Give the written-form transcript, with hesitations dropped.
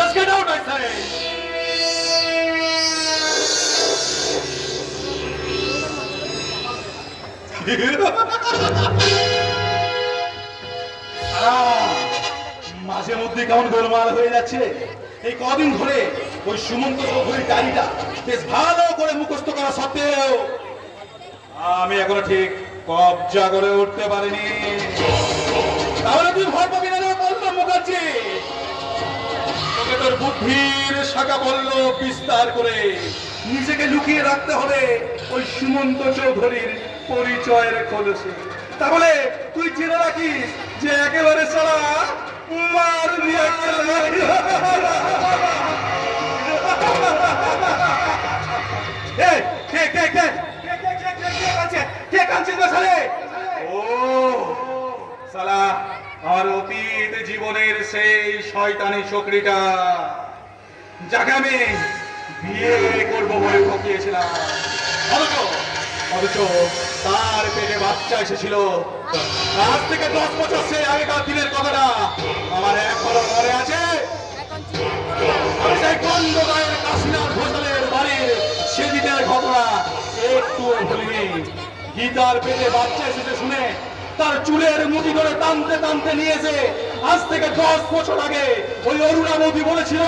Just get out, I say! মাঝে মধ্যে কেমন গোলমাল হয়ে যাচ্ছে। এই কদিন ধরে ওই সুমন্ত চৌধুরীর ডায়েরিটা বেশ ভালো করে মুখস্থ করা সত্ত্বেও আমি এখনো ঠিক কবজা করে উঠতে পারিনি। তাহলে তুই ভয় পাবি না রে বললাম মুখার্জি। তোকে তোর বুদ্ধির শাখা বলল বিস্তার করে নিজেকে লুকিয়ে রাখতে হবে ওই সুমন্ত চৌধুরীর পরিচয়ের খোলসে। তাহলে তুই জেনে রাখিস যে একেবারে সারা মার দিয়ে আর অতীত জীবনের সেই শয়তানি চক্রীটা যাকে আমি বিয়ে করবো বলে ঠকিয়েছিলাম, অথচ তার পেটে বাচ্চা এসেছিল। আজ থেকে 10 বছর সেই আগেকার দিনের কথাটা আমার এখনো মনে আছে। আমি সেই গন্ধগায়ের কাশীনাথ ঘোষালের বাড়ির সেদিনের ঘটনা একটু ভুলিনি। গীতার পেটে বাচ্চা এসেছে শুনে তার চুলের মুঠি ধরে টানতে টানতে নিয়েছে। আজ থেকে 10 বছর আগে ওই অরুণাবতী বলেছিল